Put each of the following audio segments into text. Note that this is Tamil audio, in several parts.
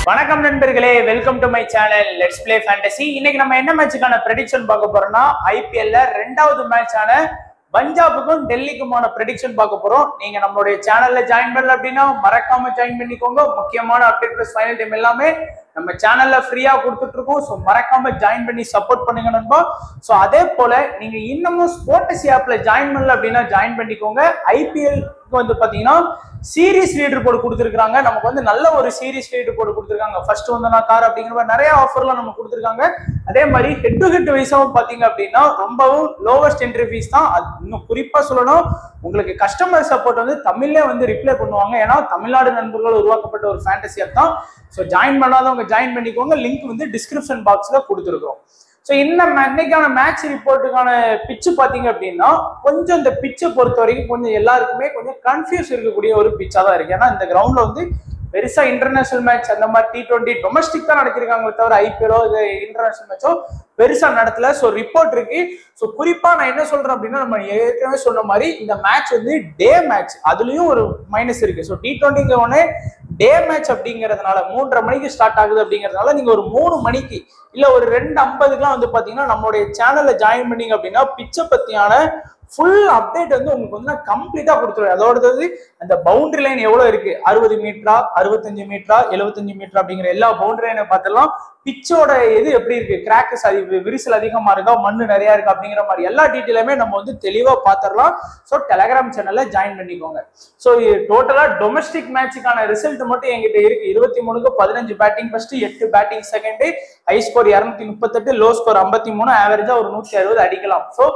வணக்கம் நண்பர்களே, welcome to my channel let's play fantasy. இன்னைக்கு நம்ம என்ன மேட்சுக்கான ப்ரெடிக்ஷன் பார்க்க போறோம்னா, ஐபிஎல்ல ரெண்டாவது மேட்சான பஞ்சாபுக்கும் டெல்லிக்குமான ப்ரெடிக்ஷன் பார்க்க போறோம். நீங்க நம்மளுடைய சேனல்ல ஜாயின் பண்ணல அப்படின்னா மறக்காம ஜாயின் பண்ணிக்கோங்க. முக்கியமான அப்டேட் பிளஸ் ஃபைனல் டைம் எல்லாமே நம்ம சேனல்ல ஃப்ரீயா கொடுத்துட்டு இருக்கோம். ஸோ மறக்காம ஜாயின் பண்ணி சப்போர்ட் பண்ணுங்க நண்பா. ஸோ அதே போல நீங்க இன்னமும் ஸ்போர்ட்ஸ் ஆப்ல ஜாயின் பண்ணல அப்படின்னா ஜாயின் பண்ணிக்கோங்க. ஐபிஎல்க்கு வந்து பாத்தீங்கன்னா சீரீஸ் லீடர் போர்டு கொடுத்துருக்காங்க. நமக்கு வந்து நல்ல ஒரு சீரீஸ் லீடர் போர்டு கொடுத்துருக்காங்க. ஃபர்ஸ்ட் வந்து நான் கார் அப்படிங்கிற மாதிரி நிறைய ஆஃபர்லாம் நம்ம கொடுத்துருக்காங்க. அதே மாதிரி ஹெட் டு ஹெட் வைஸாவும் பாத்தீங்க அப்படின்னா ரொம்பவும் லோவஸ்ட் என்ட்ரி ஃபீஸ் தான். அது இன்னும் குறிப்பா சொல்லணும், உங்களுக்கு கஸ்டமர் சப்போர்ட் வந்து தமிழ்ல வந்து ரிப்ளை பண்ணுவாங்க. ஏன்னா தமிழ்நாடு நண்பர்கள் உருவாக்கப்பட்ட ஒரு ஃபேண்டசி ஆப் தான். ஸோ ஜாயின் பண்ணாதவங்க ஜாயின் பண்ணிக்கோங்க. லிங்க் வந்து டிஸ்கிரிப்ஷன் பாக்ஸ்ல கொடுத்துருக்கோம். ஸோ இன்னைக்கான மேட்ச் ரிப்போர்ட்டுக்கான பிச்சு பார்த்தீங்க அப்படின்னா கொஞ்சம் இந்த பிச்சை பொறுத்த வரைக்கும் கொஞ்சம் எல்லாருக்குமே கொஞ்சம் கன்ஃபியூஸ் இருக்கக்கூடிய ஒரு பிச்சா தான் இருக்கு. ஏன்னா இந்த கிரவுண்ட்ல வந்து பெருசா இன்டர்நேஷனல் மேட்ச் அந்த மாதிரி T20 டொமஸ்டிக் தான் நடத்திருக்காங்களே தவிர ஐபிஎலோ இது இன்டர்நேஷனல் மேட்சோ பெருசா நடத்தல. ஸோ ரிப்போர்ட் இருக்கு. ஸோ குறிப்பா நான் என்ன சொல்றேன் அப்படின்னா, நம்ம ஏற்கனவே சொன்ன மாதிரி இந்த மேட்ச் வந்து டே மேட்ச், அதுலயும் ஒரு மைனஸ் இருக்கு. ஸோ T20 ஒன்னே டே மேட்ச் அப்படிங்கிறதுனால 3:30 மணிக்கு ஸ்டார்ட் ஆகுது அப்படிங்கிறதுனால நீங்க ஒரு 3 மணிக்கு இல்ல ஒரு 2:50க்குலாம் வந்து பாத்தீங்கன்னா நம்மளுடைய சேனல்ல ஜாயின் பண்ணீங்க அப்படின்னா பிச்சை பத்தியான ஃபுல் அப்டேட் வந்து உங்களுக்கு வந்து நான் கம்ப்ளீட்டா கொடுத்துருவேன். அதோடது அந்த பவுண்டரி லைன் எவ்வளவு இருக்கு, 60 மீட்டரா 65 மீட்டரா 75 மீட்டரா அப்படிங்கிற எல்லா பவுண்டரி லைனை பார்த்தலாம். பிச்சோட இது எப்படி இருக்கு, கிராக்கஸ் விரிசல் அதிகமா இருக்கா, மண்ணு நிறைய இருக்கு அப்படிங்கிற மாதிரி எல்லா டீட்டெயிலுமே நம்ம வந்து தெளிவா பாத்திரலாம். ஸோ டெலகிராம் சேனல்ல ஜாயின் பண்ணிக்கோங்க. ஸோ டோட்டலா டொமஸ்டிக் மேட்சுக்கான ரிசல்ட் மட்டும் என்கிட்ட இருக்கு. 23க்கு 15 batting first, 8 batting second, high score 238, low score 53, ஆவரேஜா ஒரு 160 அடிக்கலாம். ஸோ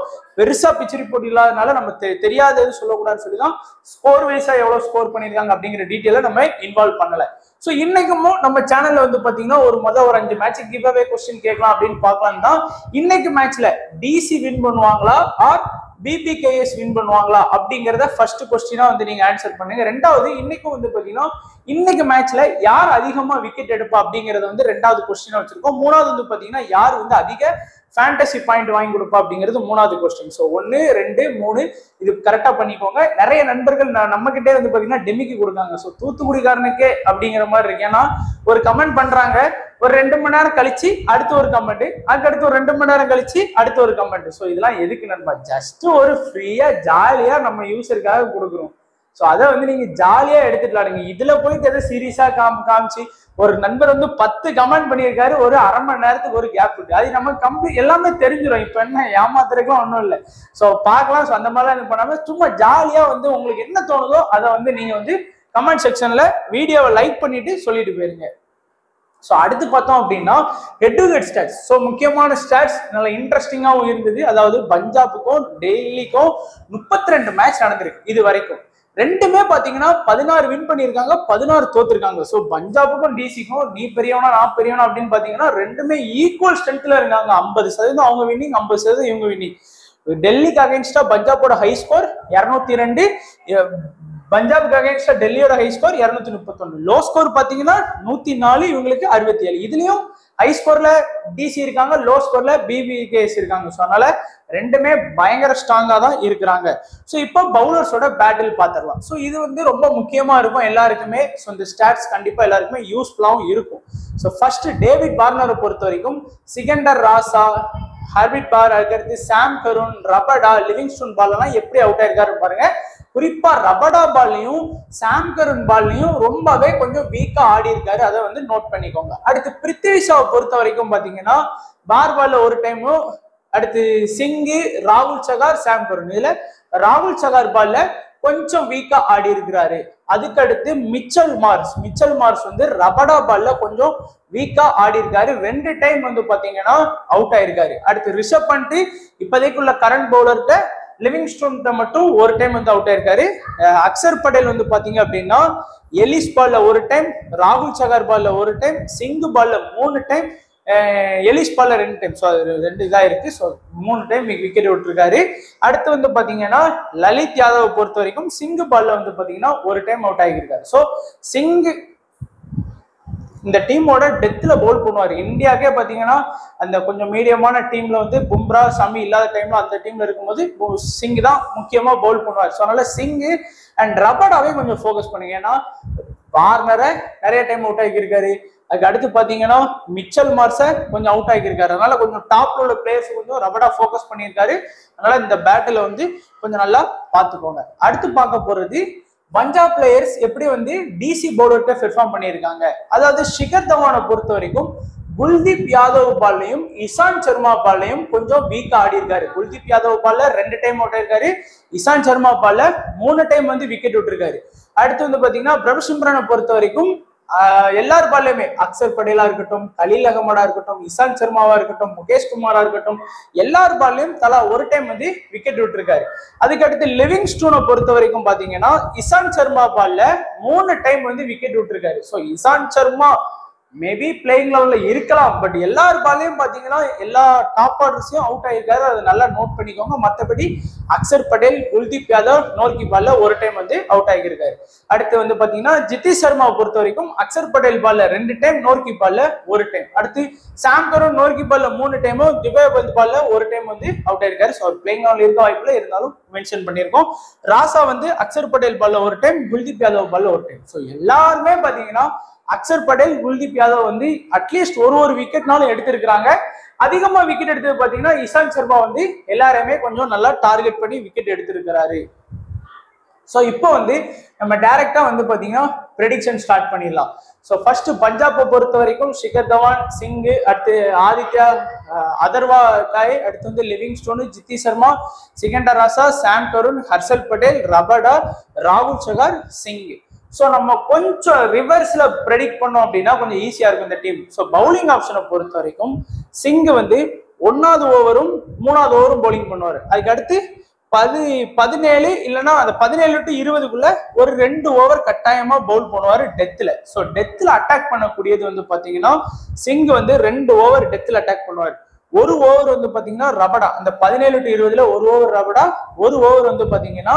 பெருசா பிச் ரிப்போர்ட் இல்லாதனால நம்ம தெரியாதது சொல்லக்கூடாதுன்னு சொல்லிதான் ஸ்கோர் வைஸா எவ்வளவு ஸ்கோர் பண்ணிருக்காங்க அப்படிங்கிற டீட்டெயில நம்ம இன்வால்வ் பண்ணல. ஸோ இன்னைக்கும் நம்ம சேனல்ல வந்து பாத்தீங்கன்னா ஒரு 5 மேட்ச் கிவ் அவே கொஸ்டின் கேட்கலாம் அப்படின்னு பார்க்கலாம் தான். இன்னைக்கு மேட்ச்ல டிசி வின் பண்ணுவாங்களா ஆர் பிபிகேஎஸ் வின் பண்ணுவாங்களா அப்படிங்கறத ஃபர்ஸ்ட் கொஸ்டினா வந்து நீங்க ஆன்சர் பண்ணுங்க. ரெண்டாவது இன்னைக்கும் வந்து பாத்தீங்கன்னா இன்னைக்கு மேட்ச்ல யார் அதிகமா விக்கெட் எடுப்பா அப்படிங்கறத வந்து ரெண்டாவது கொஸ்டினா வச்சிருக்கோம். மூணாவது வந்து பாத்தீங்கன்னா யார் வந்து அதிக ஃபேண்டசி பாயிண்ட் வாங்கி கொடுப்பா அப்படிங்கிறது மூணாவது கொஸ்டின். ஸோ 1, 2, 3 இது கரெக்டா பண்ணிக்கோங்க. நிறைய நண்பர்கள் நம்ம கிட்டே வந்து பாத்தீங்கன்னா டெமிக்கு கொடுக்காங்க. ஸோ தூத்துக்குடிக்காரனுக்கே அப்படிங்கிற மாதிரி இருக்கு. ஏன்னா ஒரு கமெண்ட் பண்றாங்க, ஒரு 2 மணி நேரம் கழிச்சு அடுத்து ஒரு கமெண்ட், அதுக்கடுத்து ஒரு 2 மணி நேரம் கழிச்சு அடுத்து ஒரு கமெண்ட். ஸோ இதெல்லாம் எதுக்கு நண்பா, ஜஸ்ட் ஒரு ஃப்ரீயா ஜாலியா நம்ம யூசருக்காக கொடுக்குறோம். ஸோ அதை வந்து நீங்க ஜாலியா எடுத்துக்கலாம். நீங்க இதுல போயிட்டு எதை சீரியஸா காமிச்சு ஒரு நண்பர் வந்து 10 கமெண்ட் பண்ணியிருக்காரு, ஒரு அரை மணி நேரத்துக்கு ஒரு கேப் இருக்கு. அது நம்ம கம்ப்ளீட் எல்லாமே தெரிஞ்சிடும். இப்ப என்ன ஏமாத்துறதுக்குலாம் ஒன்றும் இல்லை. ஸோ பார்க்கலாம். ஸோ அந்த மாதிரிலாம் இது பண்ணாம சும்மா ஜாலியா வந்து உங்களுக்கு என்ன தோணுதோ அதை வந்து நீங்க வந்து கமெண்ட் செக்ஷன்ல வீடியோவை லைக் பண்ணிட்டு சொல்லிட்டு போயிருங்க. ஸோ அடுத்து பார்த்தோம் அப்படின்னா head to head stats. So முக்கியமான ஸ்டாட்ஸ் நல்ல இன்ட்ரெஸ்டிங்காகவும் இருந்தது. அதாவது பஞ்சாபுக்கும் டெல்லிக்கும் 32 மேட்ச் நடந்திருக்கு இது வரைக்கும். ரெண்டுமே பாத்தீங்கன்னா 16 வின் பண்ணிருக்காங்க, 16 தோத்துருக்காங்க. ஸோ பஞ்சாபுக்கும் டிசிக்கும் நீ பெரியவனா நான் பெரியவனா அப்படின்னு பாத்தீங்கன்னா ரெண்டுமே ஈக்குவல் ஸ்ட்ரென்த்ல இருக்காங்க. 50% அவங்க வின்னிங், 50% இவங்க வின்னிங். டெல்லிக்கு அகைன்ஸ்டா பஞ்சாபோட high score 202, பஞ்சாபுக்கு அகைன்ஸ்டா டெல்லியோட high score 231, low score பாத்தீங்கன்னா 104, இவங்களுக்கு 67. இதுலயும் ஹை ஸ்கோர்ல டிசி இருக்காங்க, லோ ஸ்கோர்ல பிபிகேஎஸ் இருக்காங்க. ஸோ அதனால ரெண்டுமே பயங்கர ஸ்ட்ராங்கா தான் இருக்கிறாங்க. ஸோ இப்போ பவுலர்ஸோட பேட்டில் பார்த்துடலாம். ஸோ இது வந்து ரொம்ப முக்கியமா இருக்கும் எல்லாருக்குமே. ஸோ இந்த ஸ்டாட்ஸ் கண்டிப்பா எல்லாருக்குமே யூஸ்ஃபுல்லாகவும் இருக்கும். ஸோ ஃபர்ஸ்ட் டேவிட் வார்னரை பொறுத்த வரைக்கும் சிகண்டர் ராசா, ஹர்விட் பார், அதுக்கடுத்து சாம் கருண், ரபடா, லிவிங்ஸ்டோன் பால் எல்லாம் எப்படி அவுட் ஆயிருக்காரு பாருங்க. குறிப்பா ரபடா பால்லையும் சாம் கருண் பால்லையும் ரொம்பவே கொஞ்சம் வீக்கா ஆடி இருக்காரு. அதை வந்து நோட் பண்ணிக்கோங்க. அடுத்து பிருத்வி ஷாவை பொறுத்த வரைக்கும் பாத்தீங்கன்னா பார் பால்ல ஒரு டைமும், அடுத்து சிங்கு, ராகுல் சகார், சாம் கருண். இதுல ராகுல் சகார் பால்ல கொஞ்சம் வீக்கா ஆடி இருக்கிறாரு. அதுக்கடுத்து மிச்சல் மார்ஸ் வந்து ரபடா பால்ல கொஞ்சம் வீக்கா ஆடி இருக்காரு. 2 டைம் வந்து பாத்தீங்கன்னா அவுட் ஆயிருக்காரு. அடுத்து ரிஷப் பண்ட் இப்போதைக்குள்ள கரண்ட் பவுலர்கிட்ட லிவிங்ஸ்டோன் மட்டும் ஒரு டைம் வந்து அவுட் ஆயிருக்காரு. அக்சர் படேல் வந்து பாத்தீங்க அப்படின்னா எலிஸ் பால்ல ஒரு டைம், ராகுல் சகார் பால்ல ஒரு டைம், சிங்கு பால்ல 3 டைம், எலிஸ் பால்ல 2 டைம். ஸோ அது 2 இதா இருக்கு. ஸோ 3 டைம் விக்கெட் விட்டுருக்காரு. அடுத்து வந்து பாத்தீங்கன்னா லலித் யாதவை பொறுத்த வரைக்கும் சிங்கு பால்ல வந்து பாத்தீங்கன்னா ஒரு டைம் அவுட் ஆகியிருக்காரு. ஸோ சிங்கு இந்த டீமோட டெத்ல பவுல் பண்ணுவாரு. இந்தியாக்கே பாத்தீங்கன்னா அந்த கொஞ்சம் மீடியமான டீம்ல வந்து பும்ரா, சமி இல்லாத டைம்ல அந்த டீம்ல இருக்கும்போது சிங் தான் முக்கியமா பவுல் பண்ணுவார். ஸோ அதனால சிங் அண்ட் ரபடாவே கொஞ்சம் ஃபோக்கஸ் பண்ணுங்க. ஏன்னா வார்னரை நிறைய டைம் அவுட் ஆகியிருக்காரு, அதுக்கு அடுத்து பாத்தீங்கன்னா மிச்சல் மார்ஸை கொஞ்சம் அவுட் ஆகியிருக்காரு. அதனால கொஞ்சம் டாப்ல உள்ள பிளேயர்ஸ் கொஞ்சம் ரபடா ஃபோக்கஸ் பண்ணியிருக்காரு. அதனால இந்த பேட்டில் வந்து கொஞ்சம் நல்லா பார்த்துக்கோங்க. அடுத்து பார்க்க போறது பஞ்சாப் பிளேயர்ஸ் எப்படி வந்து டிசி பவுலர்கிட்ட பெர்ஃபார்ம் பண்ணியிருக்காங்க. அதாவது ஷிகர் தவானை பொறுத்த வரைக்கும் குல்தீப் யாதவ் பால்லையும் இசாந்த் சர்மா பால்லையும் கொஞ்சம் வீக்கா ஆடி இருக்காரு. குல்தீப் யாதவ் பால்ல 2 டைம் அவுட் ஆயிருக்காரு. இசாந்த் சர்மா பால்ல 3 டைம் வந்து விக்கெட் விட்டுருக்காரு. அடுத்து வந்து பாத்தீங்கன்னா பிரபு சிம்ரனை பொறுத்த வரைக்கும் எல்லார் பால்லையுமே அக்சர் படேலா இருக்கட்டும், கலீல் அகமடா இருக்கட்டும், இசாந்த் சர்மாவா இருக்கட்டும், முகேஷ் குமாரா இருக்கட்டும், எல்லார் பால்லையும் தலா 1 டைம் வந்து விக்கெட் விட்டுருக்காரு. அதுக்கடுத்து லிவிங்ஸ்டோனை பொறுத்த வரைக்கும் பாத்தீங்கன்னா இசாந்த் சர்மா பால்ல 3 டைம் வந்து விக்கெட் விட்டுருக்காரு. So Ishant Sharma maybe playing லெவல்ல இருக்கலாம், பட் எல்லார் பாலையும் பாத்தீங்கன்னா எல்லா டாப் ஆர்டர்ஸையும் அவுட் ஆயிருக்காரு. அதை நல்லா நோட் பண்ணிக்கோங்க. மற்றபடி அக்சர் படேல், குல்தீப் யாதவ் நோர்கி பால்ல 1 டைம் வந்து அவுட் ஆகியிருக்காரு. அடுத்து வந்து பாத்தீங்கன்னா ஜித்தி சர்மாவை பொறுத்த வரைக்கும் அக்சர் படேல் பால்ல 2 டைம், நோர்கி பால்ல 1 டைம். அடுத்து சாம் கரன் நோர்கி பால்ல 3 டைமும், திபேவ் பந்த் பால்ல 1 டைம் வந்து அவுட் ஆயிருக்காரு. ஸோ பிளேயிங் லெவல் இருக்க வாய்ப்புல இருந்தாலும் மென்ஷன் பண்ணியிருக்கோம். ராசா வந்து அக்சர் படேல் பால்ல 1 டைம், குல்தீப் யாதவ் பால்ல 1 டைம். ஸோ எல்லாருமே பாத்தீங்கன்னா அக்சர் படேல், குல்தீப் யாதவ் வந்து அட்லீஸ்ட் ஒரு விக்கெட்னாலும் எடுத்திருக்கிறாங்க. அதிகமா விக்கெட் எடுத்தது பாத்தீங்கன்னா இசாந்த் சர்மா வந்து எல்லாருமே கொஞ்சம் நல்லா டார்கெட் பண்ணி விக்கெட் எடுத்திருக்கிறாரு. ஸோ இப்போ வந்து நம்ம டைரக்டா வந்து பாத்தீங்கன்னா ப்ரெடிக்ஷன் ஸ்டார்ட் பண்ணிடலாம். ஸோ ஃபர்ஸ்ட் பஞ்சாபை பொறுத்த வரைக்கும் ஷிகர் தவான், சிங், அடுத்து ஆதித்யா, அதர்வா காய், அடுத்து வந்து லிவிங்ஸ்டோன், ஜித்தி சர்மா, சிகண்டர் ராசா, சாம் கருண், ஹர்ஷல் பட்டேல், ரபடா, ராகுல் சகார், சிங். ஸோ நம்ம கொஞ்சம் ரிவர்ஸ்ல ப்ரெடிக்ட் பண்ணோம் அப்படின்னா கொஞ்சம் ஈஸியா இருக்கும் இந்த டீம். ஸோ பவுலிங் ஆப்ஷனை பொறுத்த வரைக்கும் சிங் வந்து 1வது ஓவரும் 3வது ஓவரும் பவுலிங் பண்ணுவார். அதுக்கு அடுத்து 17 இல்லைன்னா அந்த 17 to 20க்குள்ள ஒரு 2 ஓவர் கட்டாயமா பவுல் பண்ணுவாரு டெத்ல. ஸோ டெத்ல அட்டாக் பண்ணக்கூடியது வந்து பாத்தீங்கன்னா சிங் வந்து 2 ஓவர் டெத்ல அட்டாக் பண்ணுவார். 1 ஓவர் வந்து பாத்தீங்கன்னா ரபடா, அந்த 17 to 20ல 1 ஓவர் ரபடா, 1 ஓவர் வந்து பாத்தீங்கன்னா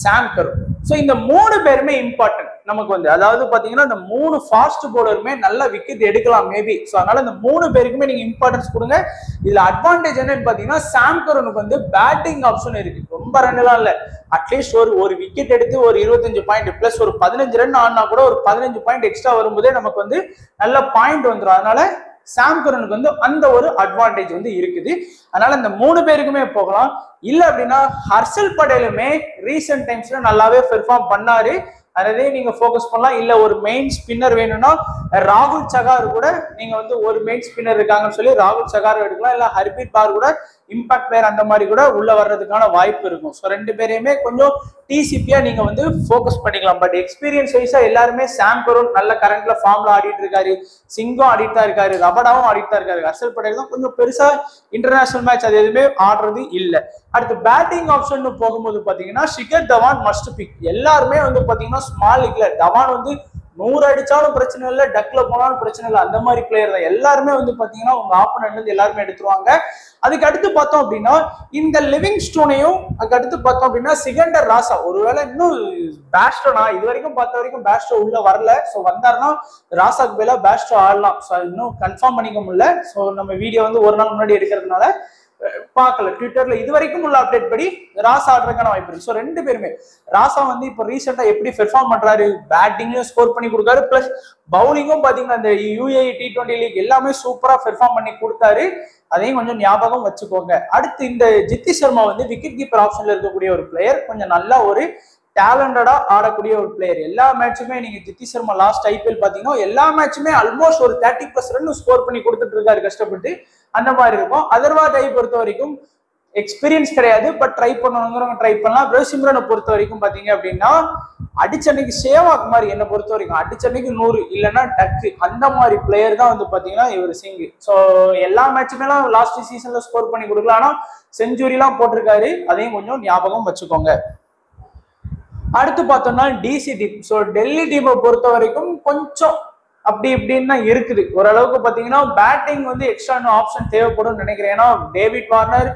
சாம் கருண். ஸோ இந்த 3 பேருமே இம்பார்ட்டன்ட் நமக்கு வந்து, அதாவது பாத்தீங்கன்னா இந்த 3 ஃபாஸ்ட் பவுலருமே நல்ல விக்கெட் எடுக்கலாம் மேபி. ஸோ அதனால இந்த 3 பேருக்குமே நீங்க இம்பார்ட்டன்ஸ் கொடுங்க. இதுல அட்வான்டேஜ் என்னன்னு பாத்தீங்கன்னா சாம் கருணுக்கு வந்து பேட்டிங் ஆப்ஷன் இருக்கு. ரொம்ப ரன்லாம் இல்ல, அட்லீஸ்ட் ஒரு விக்கெட் எடுத்து ஒரு 25 பாயிண்ட் பிளஸ் ஒரு 15 ரன் ஆனா கூட ஒரு 15 பாயிண்ட் எக்ஸ்ட்ரா வரும்போதே நமக்கு வந்து நல்ல பாயிண்ட் வந்துடும். அதனால சாம் கரனுக்கு வந்து அந்த ஒரு அட்வான்டேஜ் வந்து இருக்குது. அதனால இந்த 3 பேருக்குமே போகலாம். இல்ல அப்படின்னா ஹர்ஷல் படேலுமே ரீசெண்ட் டைம்ஸ்ல நல்லாவே பெர்ஃபார்ம் பண்ணாரு, அதே நீங்க ஃபோக்கஸ் பண்ணலாம். இல்ல ஒரு மெயின் ஸ்பின்னர் வேணும்னா ராகுல் சகார் கூட நீங்க வந்து ஒரு மெயின் ஸ்பின்னர் இருக்காங்கன்னு சொல்லி ராகுல் சகார் எடுக்கலாம். இல்ல ஹர்பீத் பார் கூட இம்பாக்ட் பிளேயர் அந்த மாதிரி கூட உள்ள வர்றதுக்கான வாய்ப்பு இருக்கும். ஸோ 2 பேரையுமே கொஞ்சம் டிசிபியா நீங்க வந்து ஃபோக்கஸ் பண்ணிக்கலாம். பட் எக்ஸ்பீரியன்ஸ் வைஸா எல்லாருமே சாம் கருண் நல்ல கரண்ட்ல ஃபார்ம்ல ஆடிட்டு இருக்காரு, சிங்கும் ஆடிட்டு தான் இருக்காரு, ரபடாவும் ஆடிட்டு தான் இருக்காரு. ஹர்ஷல் படேல் தான் கொஞ்சம் பெருசா இன்டர்நேஷனல் மேட்ச் அது எதுவுமே ஆடுறது இல்லை. அடுத்து பேட்டிங் ஆப்ஷன் போகும்போது பாத்தீங்கன்னா ஷிகர் தவான் மஸ்ட் பிக். எல்லாருமே வந்து பாத்தீங்கன்னா ஸ்மால் லீக்ல தவான் வந்து 100 அடிச்சாலும் பிரச்சனை இல்லை, டக்ல போனாலும் பிரச்சனை இல்லை, அந்த மாதிரி பிளேயர் தான். எல்லாருமே வந்து பாத்தீங்கன்னா உங்க ஆப்போனன்ட்ல இருந்து எல்லாருமே எடுத்துருவாங்க. அதுக்கு அடுத்து பார்த்தோம் அப்படின்னா இந்த லிவிங்ஸ்டோனையும், அதுக்கு அடுத்து பார்த்தோம் அப்படின்னா சிகண்டர் ராசா. ஒருவேளை இன்னும் பேஸ்டோனா இது வரைக்கும் பார்த்த வரைக்கும் பேஸ்டோ உள்ள வரல. ஸோ வந்தாருன்னா ராசாக்கு பதிலா பேஸ்டோ ஆடலாம். ஸோ இன்னும் கன்ஃபார்ம் பண்ணிக்க முடியல. ஸோ நம்ம வீடியோ வந்து ஒரு நாள் முன்னாடி எடுக்கிறதுனால பார்க்கல. ட்விட்டர்ல இது வரைக்கும் உள்ள அப்டேட் படி ராசா ஆடுறதுக்கான வாய்ப்பு இருக்கு. ஸோ 2 பேருமே ராசா வந்து இப்போ ரீசெண்டா எப்படி பெர்ஃபார்ம் பண்றாரு, பேட்டிங்லயும் ஸ்கோர் பண்ணி கொடுக்காரு, பிளஸ் பவுலிங்கும் பாத்தீங்கன்னா இந்த UAE T20 லீக் எல்லாமே சூப்பரா பெர்ஃபார்ம் பண்ணி கொடுத்தாரு. அதையும் கொஞ்சம் ஞாபகம் வச்சுக்கோங்க. அடுத்து இந்த ஜித்தி சர்மா வந்து விக்கெட் கீப்பர் ஆப்ஷன்ல இருக்கக்கூடிய ஒரு பிளேயர், கொஞ்சம் நல்லா ஒரு டேலண்டடா ஆடக்கூடிய ஒரு பிளேயர். எல்லா மேட்சுமே நீங்க ஜித்தி சர்மா லாஸ்ட் IPL பாத்தீங்கன்னா எல்லா மேட்சுமே ஆல்மோஸ்ட் ஒரு 30+ ரன் ஸ்கோர் பண்ணி கொடுத்துட்டு இருக்காரு கஷ்டப்பட்டு, அந்த மாதிரி இருக்கும். அதர்வா டை பொறுத்த வரைக்கும் எக்ஸ்பீரியன்ஸ் கிடையாது, பட் ட்ரை பண்ணணுங்கிறவங்க ட்ரை பண்ணலாம். பிரபு சிம்ரனை பொறுத்த வரைக்கும் பாத்தீங்க அப்படின்னா அடிச்சன்னைக்கு சேவாக் மாதிரி என்னை பொறுத்த வரைக்கும் அடிச்சன்னைக்கு 100 இல்லைன்னா டக்கு அந்த மாதிரி பிளேயர் தான் வந்து பாத்தீங்கன்னா இவர் சிங். ஸோ எல்லா மேட்சுமே லாஸ்ட் சீசன்ல ஸ்கோர் பண்ணி கொடுக்கலாம், ஆனா செஞ்சுரிலாம் போட்டிருக்காரு, அதையும் கொஞ்சம் ஞாபகம் வச்சுக்கோங்க. அடுத்து பார்த்தோம்னா டிசி டீம். ஸோ டெல்லி டீமை பொறுத்த வரைக்கும் கொஞ்சம் அப்படி இப்படின்னு தான் இருக்குது. ஓரளவுக்கு பாத்தீங்கன்னா பேட்டிங் வந்து எக்ஸ்ட்ரா ஆப்ஷன் தேவைப்படும் நினைக்கிறேன். ஏன்னா டேவிட் வார்னர்,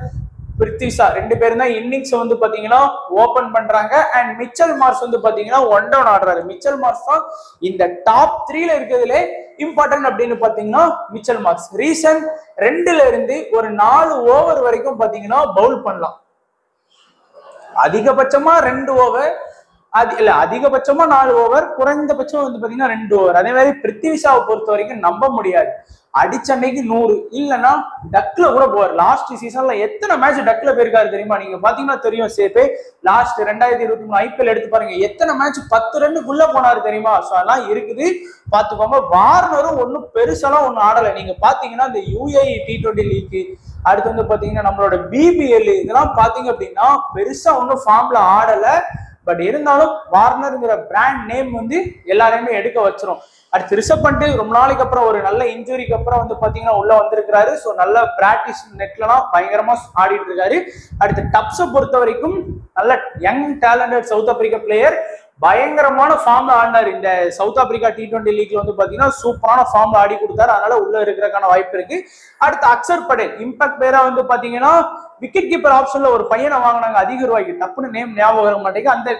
பிருத்வி ஷா 2 பேரும் தான் இன்னிங்ஸ் வந்து பாத்தீங்கன்னா ஓபன் பண்றாங்க. அண்ட் மிச்சல் மார்ஸ் வந்து பாத்தீங்கன்னா 1 down ஆடுறாரு. மிச்சல் மார்ஸ் தான் இந்த டாப் 3ல இருக்கிறதுல இம்பார்ட்டன்ட் அப்படின்னு பாத்தீங்கன்னா மிச்சல் மார்ஸ். ரீசன் 2ல இருந்து ஒரு 4 ஓவர் வரைக்கும் பாத்தீங்கன்னா பவுல் பண்ணலாம். அதிகபட்சமா 2 ஓவர், அது இல்ல, அதிகபட்சமா 4 ஓவர், குறைந்தபட்சம் வந்து பாத்தீங்கன்னா 2 ஓவர். அதே மாதிரி பிருத்திவி ஷாவை பொறுத்த வரைக்கும் நம்ப முடியாது, அடிச்ச அன்னைக்கு 100 இல்லைன்னா டக்ல கூட போவார். லாஸ்ட் சீசன்ல எத்தனை மேட்ச் டக்ல போயிருக்காரு தெரியுமா? நீங்க பாத்தீங்கன்னா தெரியும். சேப்பே லாஸ்ட் 2023 IPL எடுத்து பாருங்க, எத்தனை மேட்ச் 10 ரன்னுக்குள்ள போனாரு தெரியுமா? ஸோ அதெல்லாம் இருக்குது, பாத்துக்கோங்க. வார்னரும் ஒன்னும் பெருசாலாம் ஒன்னும் ஆடலை. நீங்க பாத்தீங்கன்னா இந்த UAE T20 லீக், அடுத்து வந்து பாத்தீங்கன்னா நம்மளோட BBL, இதெல்லாம் பாத்தீங்க அப்படின்னா பெருசா ஒன்னும் ஃபார்ம்ல ஆடல. பட் இருந்தாலும் வார்னர்ங்கிற பிராண்ட் நேம் வந்து எல்லாரையுமே எடுக்க வச்சிரும். அடுத்து ரிஷப் பண்ட் ரொம்ப நாளைக்கு அப்புறம் ஒரு நல்ல இன்ஜுரிக்கு அப்புறம் வந்து பாத்தீங்கன்னா உள்ள வந்திருக்கிறாரு. ஸோ நல்ல பிராக்டிஸ் நெட்லாம் பயங்கரமா ஆடிட்டு இருக்காரு. அடுத்து டப்ஸை பொறுத்த வரைக்கும் நல்ல young talented south Africa player, பயங்கரமான ஃபார்ம்ல ஆடினாரு. இந்த சவுத் ஆப்பிரிக்கா T20 லீக்ல வந்து பாத்தீங்கன்னா சூப்பரான ஃபார்ம்ல ஆடி கொடுத்தாரு. அதனால உள்ள இருக்கிறதுக்கான வாய்ப்பு இருக்கு. அடுத்து அக்சர் படேல் இம்பாக்ட் பிளேயரா வந்து பாத்தீங்கன்னா விக்கெட் கீப்பர் ஆப்ஷன்ல ஒரு பையனை வாங்கினாங்க அதிக ரூபாய்க்கு, டப்புன்னு நேம் ஞாபகம் வர மாட்டேங்குது. அந்த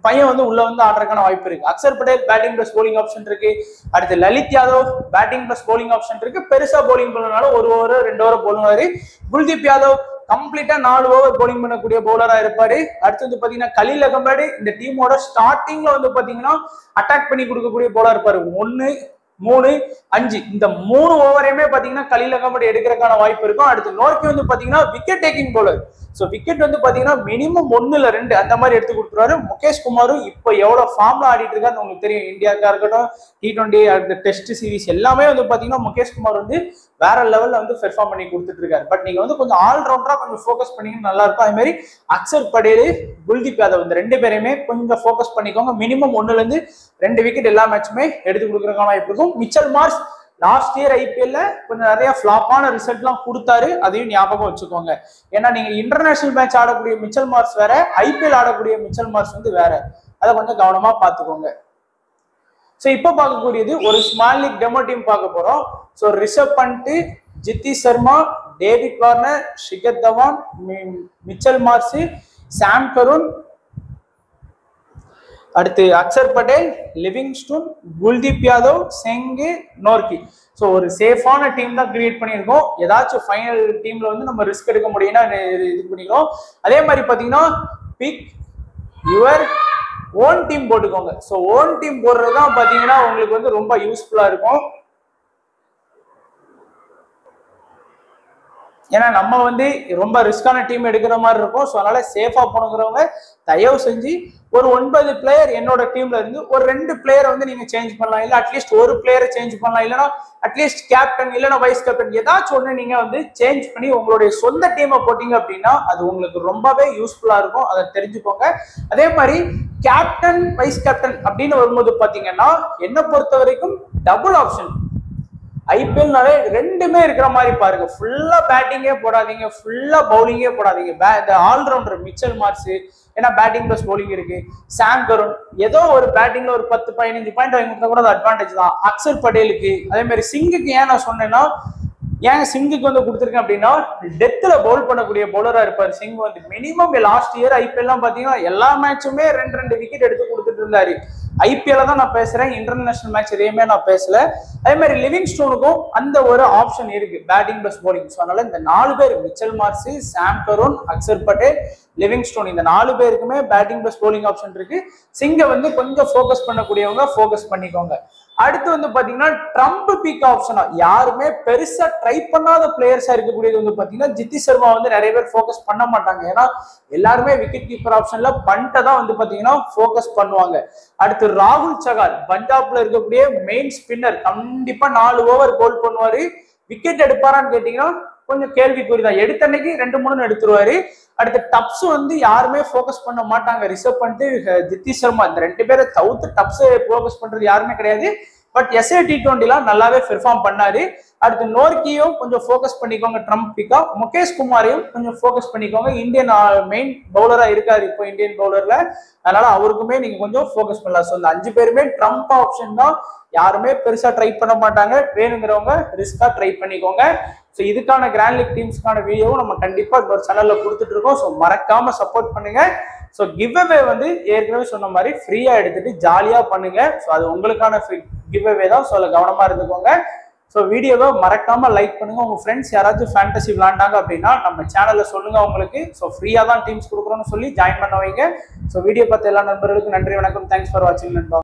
பையன் வந்து உள்ள வந்து ஆடுறதுக்கான வாய்ப்பு இருக்கு. Axar Patel batting plus polling option இருக்கு. அடுத்து Lalit Yadav batting plus polling option இருக்கு. பெருசா போலிங் பண்ணனால 1 ஓவர் 2 ஓவர் போலுவாரு. குல்தீப் யாதவ் கம்ப்ளீட்டா 4 ஓவர் போலிங் பண்ணக்கூடிய பவுலரா இருப்பாரு. அடுத்து வந்து பாத்தீங்கன்னா கலீல் அகமது இந்த டீமோட ஸ்டார்டிங்ல வந்து பாத்தீங்கன்னா அட்டாக் பண்ணி கொடுக்கக்கூடிய பவுலர் இருப்பாரு. 1, 3, 5 இந்த 3 ஓவரையுமே பாத்தீங்கன்னா கலீல் அகமது எடுக்கிறதுக்கான வாய்ப்பு இருக்கும். அடுத்து நோர்க்கி வந்து பாத்தீங்கன்னா wicket taking bowler. So wicket வந்து பாத்தீங்கன்னா மினிமம் 1 இல்ல 2 அந்த மாதிரி எடுத்து கொடுத்துருவாரு. முகேஷ் குமாரும் இப்போ எவ்வளவு ஃபார்ம்ல ஆடிட்டு இருக்காருன்னு உங்களுக்கு தெரியும். இந்தியாவுக்கா இருக்கட்டும், T20 அடுத்த டெஸ்ட் சீரிஸ் எல்லாமே வந்து பாத்தீங்கன்னா முகேஷ் குமார் வந்து வேற லெவல்ல வந்து பெர்ஃபார்ம் பண்ணி கொடுத்துட்டு இருக்காரு. பட் நீங்க வந்து கொஞ்சம் ஆல்ரவுண்டரா கொஞ்சம் ஃபோக்கஸ் பண்ணீங்கன்னா நல்லா இருக்கும். அதே மாதிரி அக்சர் படேல், குல்தீப் யாதவ் இந்த 2 பேரையுமே கொஞ்சம் ஃபோக்கஸ் பண்ணிக்கோங்க. மினிமம் 1ல இருந்து 2 விக்கெட் எல்லா மேட்சுமே எடுத்து கொடுக்கறதுக்கான வாய்ப்பு இருக்கும். Mitchell Marsh last year IPL கொஞ்சம் நிறைய ஃபிளாப்பான ரிசல்ட்லாம் கொடுத்தாரு, அதையும் ஞாபகம் வச்சுக்கோங்க. ஏன்னா நீங்க இன்டர்நேஷனல் மேட்ச் ஆடக்கூடிய மிச்சல் மார்ஷ் வேற, IPL ஆடக்கூடிய மிச்சல் மார்ஷ் வந்து வேற, அதை கொஞ்சம் கவனமா பாத்துக்கோங்க. ஸோ இப்போ பார்க்கக்கூடியது ஒரு ஸ்மால் லீக் டெமோ டீம் பார்க்க போறோம். So Rishabh Pant, Jithi Sharma, David Warner, Shikhar Dhawan, Mitchell Marsh, Sam Curran, அடுத்து அக்சர் படேல், லிவிங்ஸ்டன், குல்தீப் யாதவ், செங்கே, நோர்க்கி. ஸோ ஒரு சேஃபான டீம் தான் கிரியேட் பண்ணியிருக்கோம். ஏதாச்சும் ஃபைனல் டீம்ல வந்து நம்ம ரிஸ்க் எடுக்க முடியும்னா இது பண்ணிக்கிறோம். அதே மாதிரி பாத்தீங்கன்னா பிக் யுவர் ஓன் டீம் போட்டுக்கோங்க. ஸோ ஓன் டீம் போடுறதுதான் பாத்தீங்கன்னா உங்களுக்கு வந்து ரொம்ப யூஸ்ஃபுல்லா இருக்கும். ஏன்னா நம்ம வந்து ரொம்ப ரிஸ்கான டீம் எடுக்கிற மாதிரி இருக்கும். ஸோ அதனால சேஃபா போனுங்கிறவங்க தயவு செஞ்சு ஒரு 9 பிளேயர் என்னோட டீம்ல இருந்து ஒரு 2 பிளேயரை வந்து நீங்க சேஞ்ச் பண்ணலாம், இல்ல அட்லீஸ்ட் ஒரு பிளேயரை சேஞ்ச் பண்ணலாம், இல்லைன்னா அட்லீஸ்ட் கேப்டன் இல்லைன்னா வைஸ் கேப்டன் ஏதாச்சும் ஒண்ணு நீங்க வந்து சேஞ்ச் பண்ணி உங்களுடைய சொந்த டீமை போட்டீங்க அப்படின்னா அது உங்களுக்கு ரொம்பவே யூஸ்ஃபுல்லா இருக்கும். அதை தெரிஞ்சுக்கோங்க. அதே மாதிரி கேப்டன் வைஸ் கேப்டன் அப்படின்னு வரும்போது பாத்தீங்கன்னா என்ன பொறுத்த வரைக்கும் டபுள் ஆப்ஷன் IPLனாலே 2மே இருக்கிற மாதிரி பாருங்க. ஃபுல்லா பேட்டிங்கே போடாதீங்க, ஃபுல்லா பவுலிங்கே போடாதீங்க. இந்த ஆல்ரவுண்டர் மிச்சல் மார்ஷ் ஏன்னா பேட்டிங் பிளஸ் பவுலிங் இருக்கு. சாம் கருண் ஏதோ ஒரு பேட்டிங்ல ஒரு 10-15 பாயிண்ட் வாங்கி கொடுத்தா கூட அது அட்வான்டேஜ் தான். அக்சர் படேலுக்கு அதே மாதிரி சிங்குக்கு ஏன் நான் சொன்னேன்னா, ஏன் சிங்குக்கு வந்து கொடுத்துருக்கேன் அப்படின்னா டெத்துல பவுல் பண்ணக்கூடிய பவுலரா இருப்பாரு சிங். வந்து மினிமம் லாஸ்ட் இயர் IPL பாத்தீங்கன்னா எல்லா மேட்சுமே 2 விக்கெட் எடுத்து கொடுத்துட்டு இருந்தாரு. IPL தான் நான் பேசுறேன், இன்டர்நேஷனல் மேட்ச் எதையுமே நான் பேசல. அதே மாதிரி லிவிங்ஸ்டோனுக்கும் அந்த ஒரு ஆப்ஷன் இருக்கு, பேட்டிங் பிளஸ் பவுலிங். ஸோ அதனால இந்த 4 பேர் மிச்சல் மார்ஷ், சாம் கருண், அக்சர் படேல், லிவிங்ஸ்டோன் இந்த 4 பேருக்குமே பேட்டிங் பிளஸ் பவுலிங் ஆப்ஷன் இருக்கு. சிங்க வந்து கொஞ்சம் ஃபோக்கஸ் பண்ணக்கூடியவங்க ஃபோக்கஸ் பண்ணிக்கோங்க. அடுத்து வந்து பாத்தீங்கன்னா ட்ரம்ப் பிக் ஆப்ஷனா யாருமே பெருசா ட்ரை பண்ணாத பிளேயர்ஸா இருக்கக்கூடியது வந்து பாத்தீங்கன்னா ஜித்தி சர்மா வந்து நிறைய பேர் ஃபோக்கஸ் பண்ண மாட்டாங்க. ஏன்னா எல்லாருமே விக்கெட் கீப்பர் ஆப்ஷன்ல பண்ட்டை தான் வந்து பாத்தீங்கன்னா ஃபோக்கஸ் பண்ணுவாங்க. அடுத்து ராகுல் சகார் பஞ்சாப்ல இருக்கக்கூடிய மெயின் ஸ்பின்னர், கண்டிப்பா 4 ஓவர் கோல் பண்ணுவாரு. விக்கெட் எடுப்பாரான்னு கேட்டீங்கன்னா கொஞ்சம் கேள்விக்குறிதான். எடுத்த அன்னைக்கு 2-3 எடுத்துருவாரு. அடுத்து டப்ஸ் வந்து யாருமே ஃபோக்கஸ் பண்ண மாட்டாங்க. ரிஷப் பண்ட், ஜித்தி சர்மா இந்த 2 பேரை தவிர்த்து டப்ஸ் ஃபோக்கஸ் பண்றது யாருமே கிடையாது. பட் SA T20 நல்லாவே பெர்ஃபார்ம் பண்ணாரு. அடுத்து நோர்க்கியும் கொஞ்சம் ஃபோக்கஸ் பண்ணிக்கோங்க ட்ரம்ப் பிக்கா. முகேஷ் குமாரையும் கொஞ்சம் ஃபோக்கஸ் பண்ணிக்கோங்க. இந்தியன் மெயின் பவுலரா இருக்காரு இப்போ இந்தியன் பவுலர்ல, அதனால அவருக்குமே நீங்க கொஞ்சம் ஃபோக்கஸ் பண்ணலாம். ஸோ இந்த 5 பேருமே ட்ரம்ப் ஆப்ஷன் தான், யாருமே பெருசா ட்ரை பண்ண மாட்டாங்க. வேணுங்கிறவங்க ரிஸ்கா ட்ரை பண்ணிக்கோங்க. ஸோ இதுக்கான கிராண்ட் லீக் டீம்ஸ்க்கான வீடியோவும் நம்ம கண்டிப்பா ஒரு சேனல்ல கொடுத்துட்டு இருக்கோம். ஸோ மறக்காம சப்போர்ட் பண்ணுங்க. ஸோ கிவ் அவே வந்து ஏற்கனவே சொன்ன மாதிரி ஃப்ரீயா எடுத்துட்டு ஜாலியா பண்ணுங்க. ஸோ அது உங்களுக்கான கிவ் அவே தான். ஸோ அதில் கவனமா இருந்துக்கோங்க. ஸோ வீடியோவை மறக்காம லைக் பண்ணுங்க. உங்க ஃப்ரெண்ட்ஸ் யாராச்சும் ஃபேண்டசி விளாண்டாங்க அப்படின்னா நம்ம சேனல்ல சொல்லுங்க உங்களுக்கு. ஸோ ஃப்ரீயா தான் டீம்ஸ் கொடுக்குறோம்னு சொல்லி ஜாயின் பண்ண வைங்க. ஸோ வீடியோ பார்த்த எல்லா நண்பர்களுக்கும் நன்றி, வணக்கம். தேங்க்ஸ் ஃபார் வாட்சிங் நண்பா.